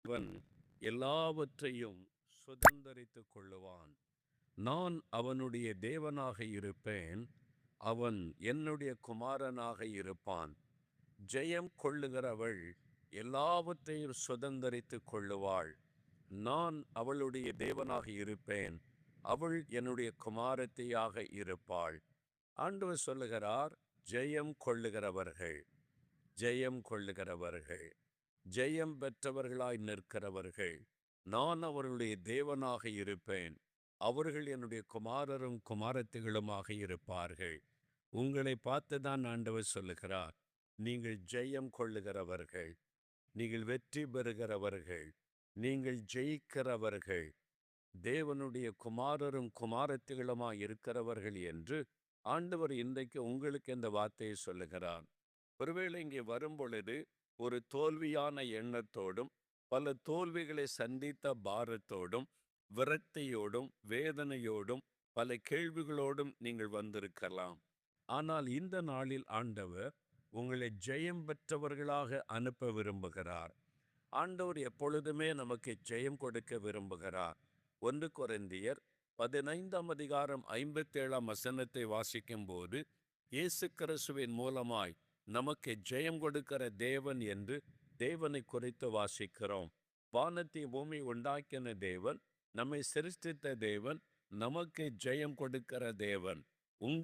அவன் எல்லாவற்றையும் சுதந்தரித்துக் கொள்ளுவான். நான் அவனுடைய தேவனாக இருப்பேன், அவன் என்னுடைய குமாரனாக இருப்பான். ஜெயம் கொள்ளுகிறவள் எல்லாவற்றையும் சுதந்தரித்துக் கொள்ளுவாள். நான் அவளுடைய தேவனாக இருப்பேன், அவள் என்னுடைய குமாரத்தியாக இருப்பாள். ஆண்டவர் சொல்லுகிறார், ஜெயம் கொள்ளுகிறவர்கள், ஜெயம் கொள்ளுகிறவர்கள், ஜெயம் பெற்றவர்களாய் நிற்கிறவர்கள், நான் அவர்களுடைய தேவனாக இருப்பேன், அவர்கள் என்னுடைய குமாரரும் குமாரத்திகளுமாக இருப்பார்கள். உங்களை பார்த்துதான் ஆண்டவர் சொல்லுகிறார், நீங்கள் ஜெயம் கொள்ளுகிறவர்கள், நீங்கள் வெற்றி பெறுகிறவர்கள், நீங்கள் ஜெயிக்கிறவர்கள், தேவனுடைய குமாரரும் குமாரத்திகளுமாய் இருக்கிறவர்கள் என்று ஆண்டவர் இன்றைக்கு உங்களுக்கு இந்த வார்த்தையை சொல்லுகிறார். ஒருவேளை இங்கே வரும் பொழுது ஒரு தோல்வியான எண்ணத்தோடும், பல தோல்விகளை சந்தித்த பாரத்தோடும், விரக்தியோடும், வேதனையோடும், பல கேள்விகளோடும் நீங்கள் வந்திருக்கலாம். ஆனால் இந்த நாளில் ஆண்டவர் உங்களை ஜெயம் பெற்றவர்களாக அனுப்ப விரும்புகிறார். ஆண்டவர் எப்பொழுதுமே நமக்கு ஜெயம் கொடுக்க விரும்புகிறார். 1 கொரிந்தியர் 15:57 வாசிக்கும் போது, இயேசு கிறிஸ்துவின் மூலமாய் நமக்கு ஜெயம் கொடுக்கிற தேவன் என்று தேவனை குறித்து வாசிக்கிறோம். வானத்தை பூமி உண்டாக்கின தேவன், நம்மை சிருஷ்டித்த தேவன், நமக்கு ஜெயம் கொடுக்கிற தேவன்.